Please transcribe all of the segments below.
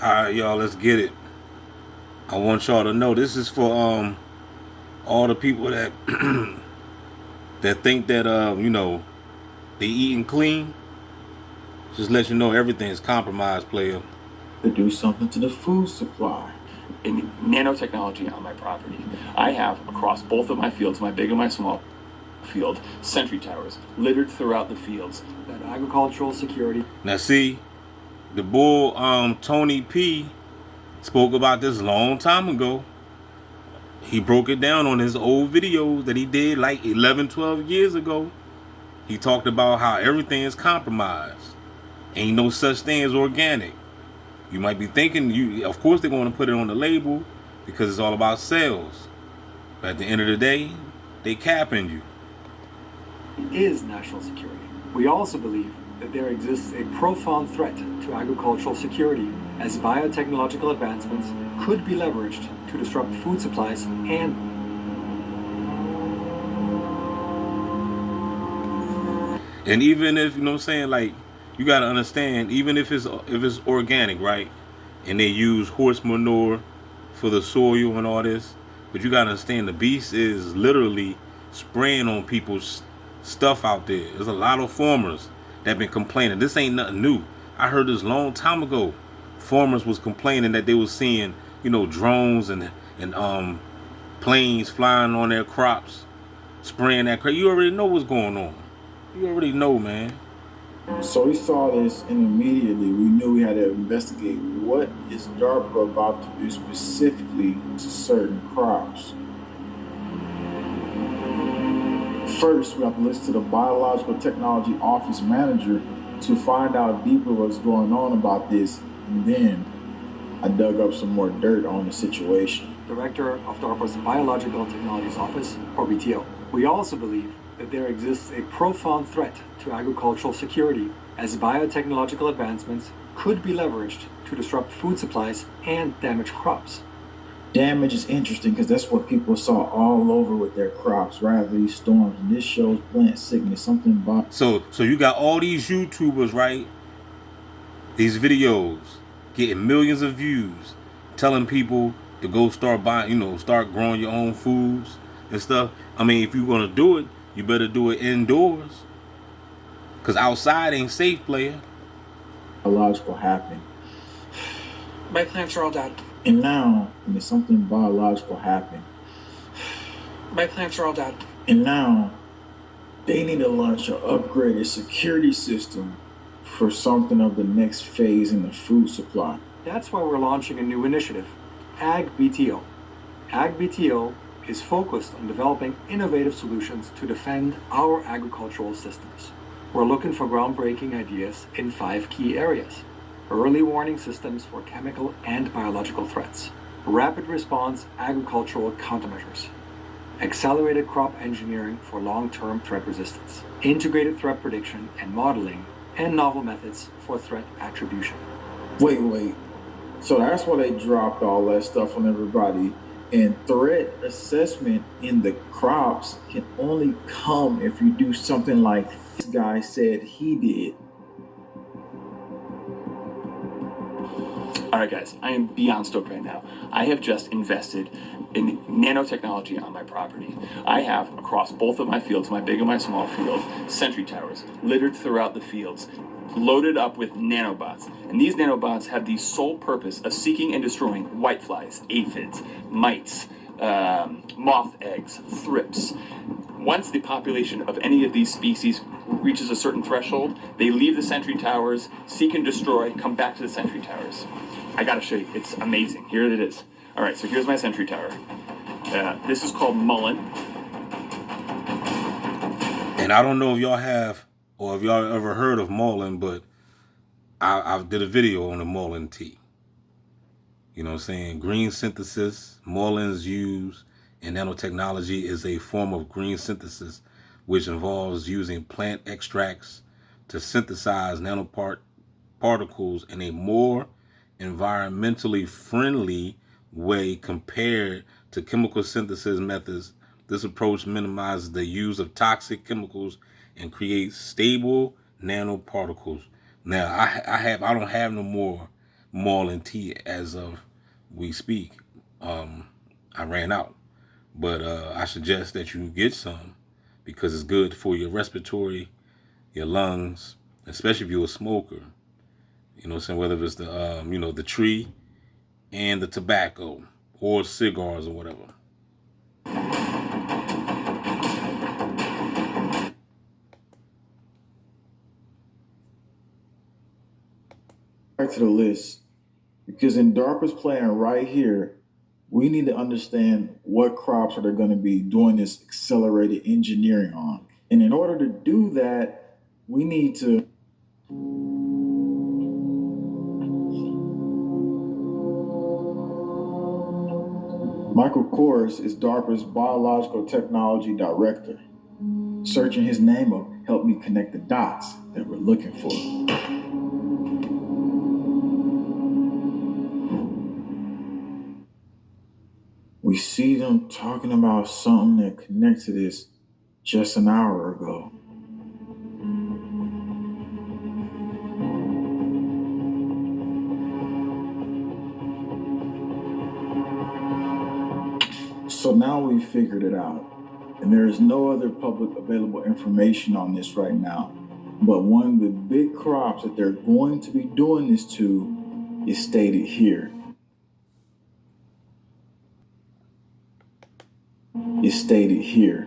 All right, y'all, let's get it. I want y'all to know this is for all the people that that think that they eating clean. Just let you know everything's compromised, player. To do something to the food supply. In nanotechnology on my property, I have across both of my fields, my big and my small field, sentry towers littered throughout the fields. That agricultural security. Now see, the bull Tony P spoke about this a long time ago. He broke it down on his old videos that he did like 11, 12 years ago. He talked about how everything is compromised. Ain't no such thing as organic. You might be thinking, of course they're going to put it on the label because it's all about sales. But at the end of the day, they capping you. Is national security. We also believe that there exists a profound threat to agricultural security, as biotechnological advancements could be leveraged to disrupt food supplies and even if, you know what I'm saying, like, you got to understand, even if it's organic, right? And they use horse manure for the soil and all this, but you got to understand the beast is literally spraying on people's stuff out there. There's a lot of farmers that been complaining. This ain't nothing new. I heard this long time ago. Farmers was complaining that they was seeing, drones and planes flying on their crops, spraying that crap. You already know what's going on. You already know, man. So we saw this, and immediately we knew we had to investigate what is DARPA about to do specifically to certain crops. First, we have to listen to the Biological Technology Office Manager to find out deeper what's going on about this, and then I dug up some more dirt on the situation. Director of DARPA's Biological Technologies Office, or BTO. We also believe that there exists a profound threat to agricultural security, as biotechnological advancements could be leveraged to disrupt food supplies and damage crops. Damage is interesting because that's what people saw all over with their crops, right? These storms. And this shows plant sickness, something about. So you got all these YouTubers, right? These videos getting millions of views, telling people to go start buying, start growing your own foods and stuff. I mean, if you're gonna do it, you better do it indoors, cause outside ain't safe, player. Biological happening. My plants are all dead. And now, when there's something biological happen. My plants are all dead. And now, they need to launch an upgraded security system for something of the next phase in the food supply. That's why we're launching a new initiative, AgBTO. AgBTO is focused on developing innovative solutions to defend our agricultural systems. We're looking for groundbreaking ideas in 5 key areas: early warning systems for chemical and biological threats, rapid response agricultural countermeasures, accelerated crop engineering for long-term threat resistance, integrated threat prediction and modeling, and novel methods for threat attribution. Wait. So that's why they dropped all that stuff on everybody. And threat assessment in the crops can only come if you do something like this guy said he did. All right, guys, I am beyond stoked right now. I have just invested in nanotechnology on my property. I have across both of my fields, my big and my small field, sentry towers littered throughout the fields, loaded up with nanobots. And these nanobots have the sole purpose of seeking and destroying whiteflies, aphids, mites, moth eggs, thrips. Once the population of any of these species reaches a certain threshold, they leave the sentry towers, seek and destroy, come back to the sentry towers. I gotta show you, it's amazing. Here it is. All right, so here's my sentry tower. This is called Mullen. And I don't know if y'all have, or if y'all ever heard of Mullen, but I did a video on the Mullen tea. You know what I'm saying? Green synthesis, Mullen's used in nanotechnology is a form of green synthesis which involves using plant extracts to synthesize nanoparticles in a more environmentally friendly way compared to chemical synthesis methods. This approach minimizes the use of toxic chemicals and creates stable nanoparticles. Now, I don't have no more Marlin tea as of we speak. I ran out, but I suggest that you get some because it's good for your respiratory, your lungs, especially if you're a smoker. You know what I'm saying? Whether it's the the tree and the tobacco or cigars or whatever. Back to the list because in DARPA's plan right here, we need to understand what crops are they going to be doing this accelerated engineering on. And in order to do that, we need to Michael Kors is DARPA's biological technology director. Searching his name up helped me connect the dots that we're looking for. We see them talking about something that connects to this just an hour ago. So now we've figured it out, and there is no other public available information on this right now. But one of the big crops that they're going to be doing this to is stated here. It's stated here.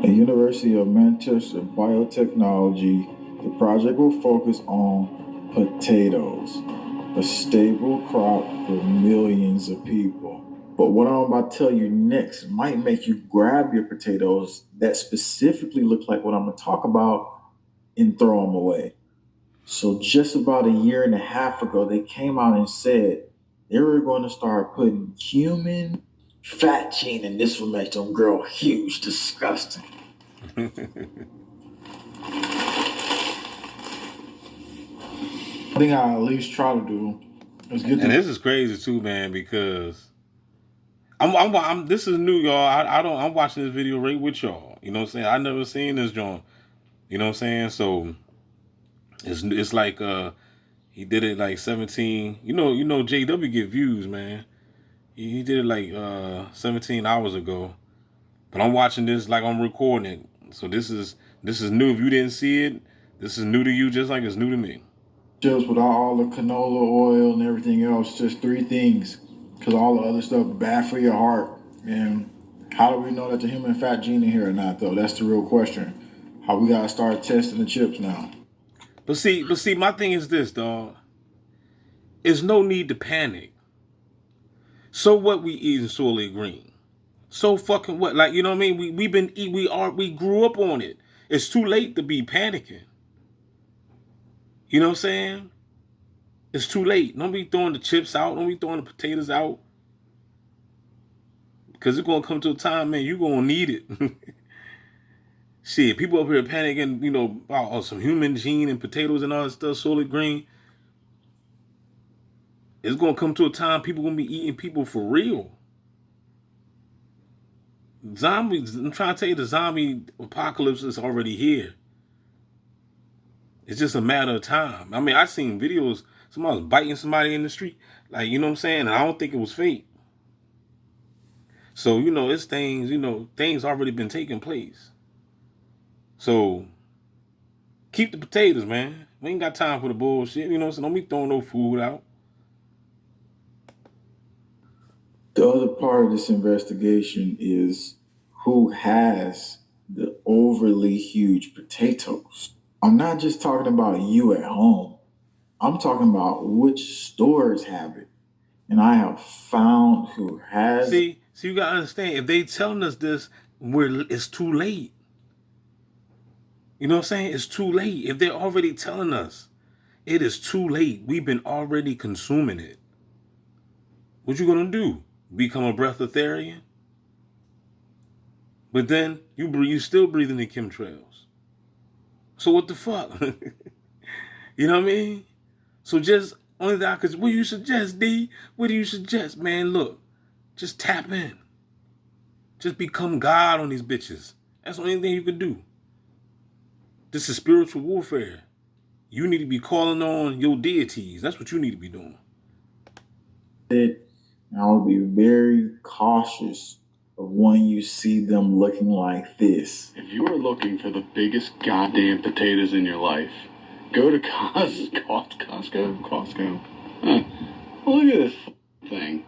At University of Manchester Biotechnology, the project will focus on potatoes, a staple crop for millions of people. But what I'm about to tell you next might make you grab your potatoes that specifically look like what I'm going to talk about and throw them away. So just about a year and a half ago, they came out and said they were going to start putting human fat gene, and this will make them grow huge, disgusting. I think I at least try to do is get. And this is crazy too, man, because I'm this is new, y'all. I'm watching this video right with y'all. You know what I'm saying? I never seen this joint. You know what I'm saying? So it's like he did it like 17. You know JW get views, man. He did it like 17 hours ago. But I'm watching this like I'm recording it. So this is new. If you didn't see it, this is new to you just like it's new to me. Just without all the canola oil and everything else, just 3 things. Because all the other stuff bad for your heart. And how do we know that the human fat gene in here or not, though? That's the real question. How we gotta start testing the chips now. But see, my thing is this, dog. There's no need to panic. So what we eating Soylent Green? So fucking what? Like, you know what I mean? We grew up on it. It's too late to be panicking. You know what I'm saying? It's too late. Don't be throwing the chips out. Don't be throwing the potatoes out. Because it's going to come to a time, man, you're going to need it. Shit, people up here panicking, you know, about some human gene and potatoes and all that stuff, Soylent Green. It's going to come to a time people going to be eating people for real. Zombies, I'm trying to tell you, the zombie apocalypse is already here. It's just a matter of time. I mean, I seen videos, somebody was biting somebody in the street. Like, you know what I'm saying? And I don't think it was fake. So, you know, it's things, things already been taking place. So, keep the potatoes, man. We ain't got time for the bullshit. You know what I'm saying? Don't be throwing no food out. The other part of this investigation is who has the overly huge potatoes. I'm not just talking about you at home. I'm talking about which stores have it. And I have found who has. See, you gotta understand, if they telling us this, it's too late. You know what I'm saying? It's too late. If they're already telling us, it is too late. We've been already consuming it. What you gonna do? Become a breatharian? But then you still breathing the chemtrails. So what the fuck? You know what I mean? So just only that, because what do you suggest, D? What do you suggest, man? Look, just tap in. Just become God on these bitches. That's the only thing you can do. This is spiritual warfare. You need to be calling on your deities. That's what you need to be doing. I would be very cautious of when you see them looking like this. If you are looking for the biggest goddamn potatoes in your life, go to Costco. Huh. Look at this thing.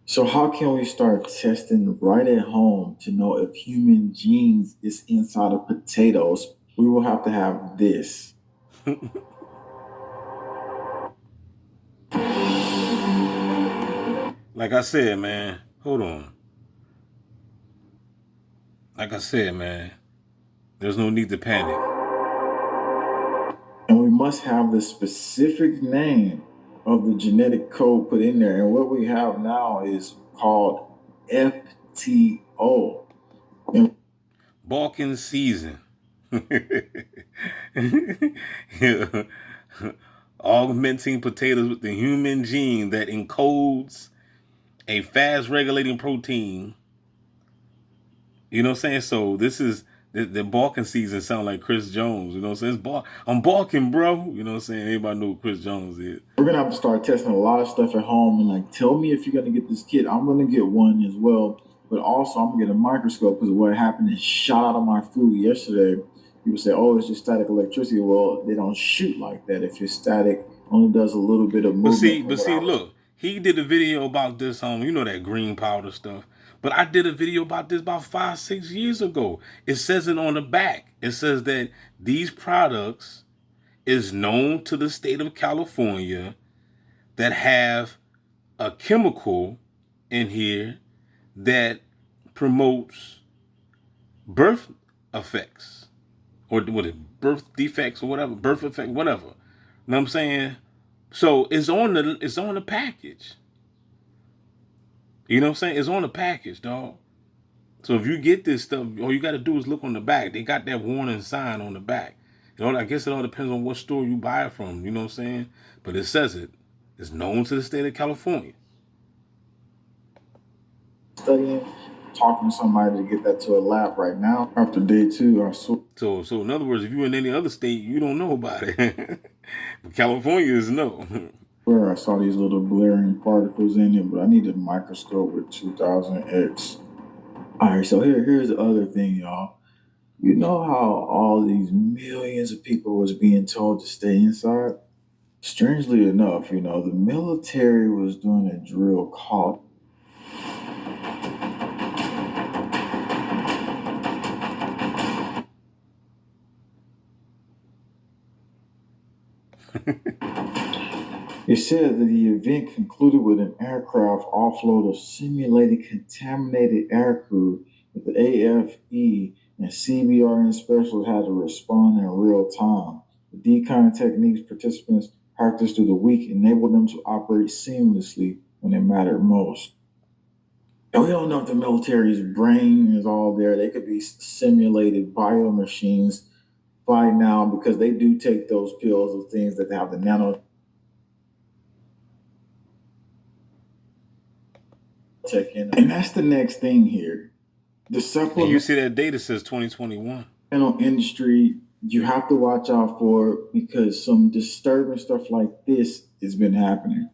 So how can we start testing right at home to know if human genes is inside of potatoes? We will have to have this. Like I said, man, hold on. Like I said, man, there's no need to panic. And we must have the specific name of the genetic code put in there. And what we have now is called FTO. And Balkan season. Yeah. Augmenting potatoes with the human gene that encodes a fast regulating protein. You know what I'm saying? So this is the Balkan season sound like Chris Jones. You know what I'm saying? I'm balking, bro. You know what I'm saying? Everybody know who Chris Jones is. we're gonna have to start testing a lot of stuff at home and like tell me if you're gonna get this kit. I'm gonna get one as well. But also I'm gonna get a microscope because what happened is shot out of my food yesterday. People say, oh, it's just static electricity. Well, they don't shoot like that. If it's static, only does a little bit of movement. But see, look, he did a video about this you know, that green powder stuff. But I did a video about this about 5-6 years ago. It says it on the back. It says that these products is known to the state of California that have a chemical in here that promotes birth effects or what is birth defects or whatever, birth effect, whatever. You know what I'm saying? So it's on the package. You know what I'm saying? It's on the package, dog. So if you get this stuff, all you got to do is look on the back. They got that warning sign on the back. You know, I guess it all depends on what store you buy it from. You know what I'm saying? But it says it. It's known to the state of California. Studying, talking to somebody to get that to a lab right now. After day 2, I saw. So in other words, if you're in any other state, you don't know about it. But California is no. Where I saw these little glaring particles in it, but I needed a microscope with 2000x. All right, so here's the other thing, y'all. You know how all these millions of people was being told to stay inside? Strangely enough, you know, the military was doing a drill called It said that the event concluded with an aircraft offload of simulated contaminated aircrew that the AFE and CBRN specialists had to respond in real time. The decon techniques participants practiced through the week enabled them to operate seamlessly when it mattered most. And we don't know if the military's brain is all there. They could be simulated bio machines by now because they do take those pills of things that have the nanotech in. And that's the next thing here. The And supplement you see that data says 2021. industry, you have to watch out for it because some disturbing stuff like this has been happening.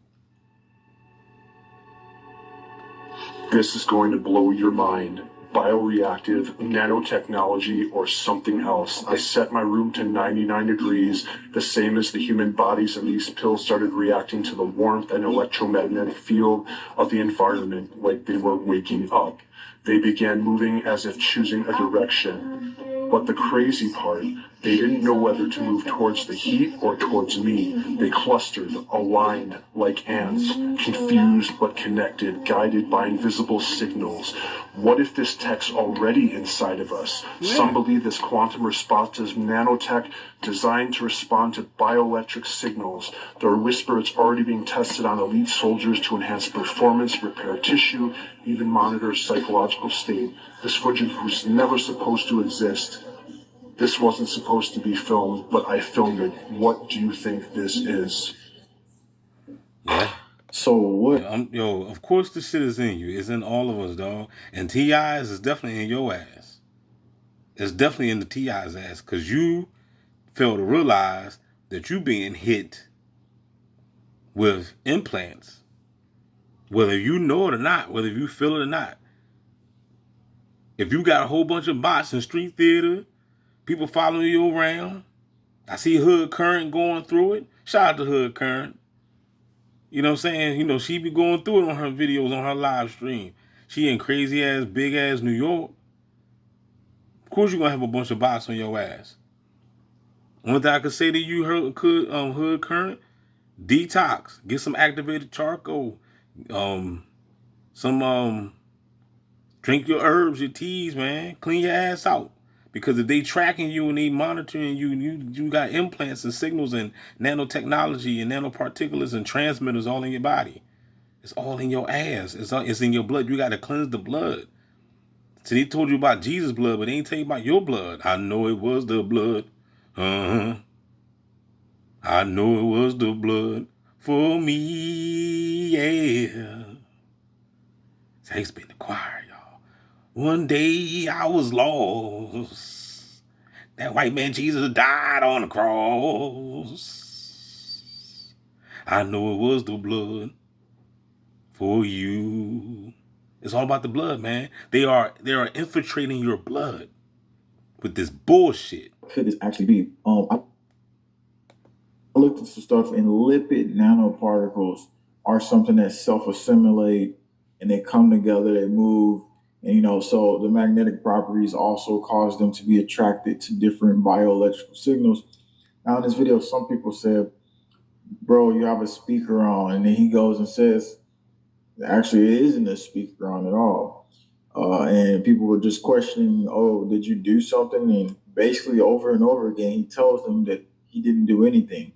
This is going to blow your mind. Bioreactive, nanotechnology, or something else. I set my room to 99 degrees, the same as the human bodies, and these pills started reacting to the warmth and electromagnetic field of the environment like they were waking up. They began moving as if choosing a direction. But the crazy part, they didn't know whether to move towards the heat or towards me. They clustered, aligned like ants, confused but connected, guided by invisible signals. What if this tech's already inside of us? Some believe this quantum response is nanotech designed to respond to bioelectric signals. There are whispers it's already being tested on elite soldiers to enhance performance, repair tissue, even monitor psychological state. This footage was never supposed to exist. This wasn't supposed to be filmed, but I filmed it. What do you think this is? Yeah. So what? Of course the shit is in you. It's in all of us, dog. And T.I.'s is definitely in your ass. It's definitely in the T.I.'s ass because you fail to realize that you being hit with implants, whether you know it or not, whether you feel it or not. If you got a whole bunch of bots in street theater, people following you around, I see Hood Current going through it. Shout out to Hood Current. You know what I'm saying? You know, she be going through it on her videos, on her live stream. She in crazy ass, big ass New York. Of course you're gonna have a bunch of bots on your ass. One thing I could say to you, Hood Current, detox. Get some activated charcoal. Some drink your herbs, your teas, man. Clean your ass out. Because if they tracking you and they monitoring you, you got implants and signals and nanotechnology and nanoparticulates and transmitters all in your body. It's all in your ass. It's in your blood. You got to cleanse the blood. So they told you about Jesus' blood, but they ain't tell you about your blood. I know it was the blood. Uh-huh. I know it was the blood for me, yeah. So he's been the choir, y'all. One day I was lost. That white man Jesus died on the cross. I know it was the blood for you. It's all about the blood, man. They are infiltrating your blood with this bullshit. Could this actually be? I looked at some stuff, and lipid nanoparticles are something that self-assimilate and they come together, they move, and so the magnetic properties also cause them to be attracted to different bioelectrical signals. Now, in this video, some people said, "Bro, you have a speaker on," and then he goes and says, "Actually, it isn't a speaker on at all." And people were just questioning, "Oh, did you do something?" And basically, over and over again, he tells them that he didn't do anything.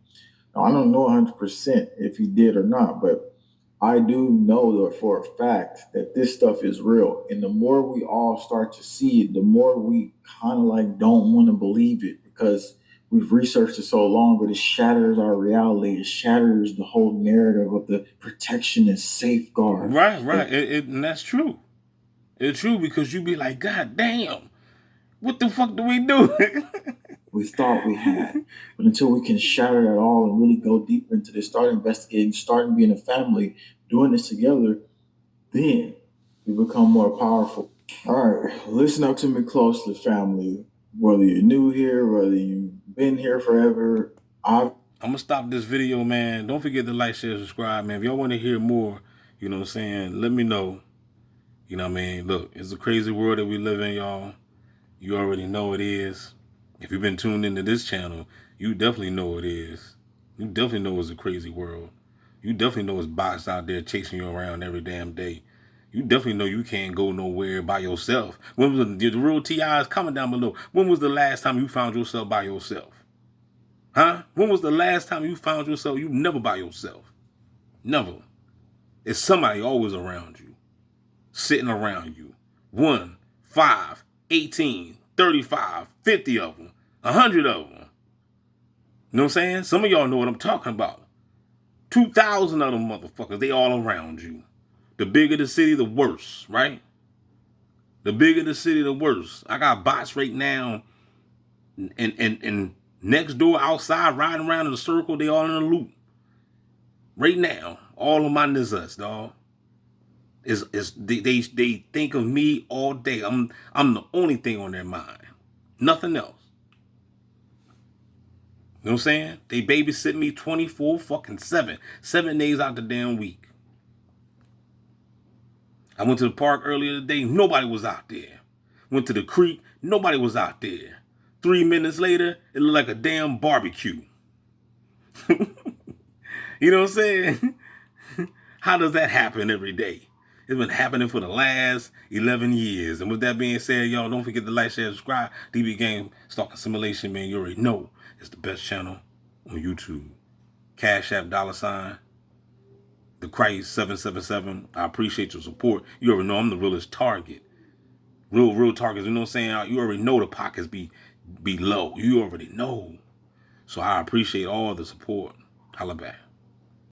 Now, I don't know 100% if he did or not, but I do know that for a fact that this stuff is real. And the more we all start to see it, the more we kind of like don't want to believe it because we've researched it so long, but it shatters our reality. It shatters the whole narrative of the protection and safeguard. Right. And that's true. It's true because you be like, God damn, what the fuck do we do? We thought we had. But until we can shatter that all and really go deeper into this, start investigating, start being a family, doing this together, then we become more powerful. All right, listen up to me closely, family. Whether you're new here, whether you've been here forever, I'm going to stop this video, man. Don't forget to like, share, subscribe, man. If y'all want to hear more, you know what I'm saying, let me know. You know what I mean? Look, it's a crazy world that we live in, y'all. You already know it is. If you've been tuned into this channel, you definitely know it is. You definitely know it's a crazy world. You definitely know it's bots out there chasing you around every damn day. You definitely know you can't go nowhere by yourself. When was the real TIs? Comment down below. When was the last time you found yourself by yourself? Huh? When was the last time you found yourself? You never by yourself. Never. It's somebody always around you. Sitting around you. 1, 5, 18, 35, 50 of them. 100 of them. You know what I'm saying? Some of y'all know what I'm talking about. 2,000 of them motherfuckers. They all around you. The bigger the city, the worse, right? The bigger the city, the worse. I got bots right now and next door outside riding around in a circle. They all in a loop. Right now, all of my niggas, dog. They think of me all day. I'm the only thing on their mind. Nothing else. You know what I'm saying? They babysit me 24/7. 7 days out the damn week. I went to the park earlier today. Nobody was out there. Went to the creek. Nobody was out there. 3 minutes later, it looked like a damn barbecue. You know what I'm saying? How does that happen every day? It's been happening for the last 11 years. And with that being said, y'all, don't forget to like, share, subscribe. DB Game, Stalking Simulation, man. You already know it's the best channel on YouTube. Cash App, $, the Christ 777. I appreciate your support. You already know I'm the realest target. Real targets. You know what I'm saying? You already know the pockets be low. You already know. So I appreciate all the support. Holla back.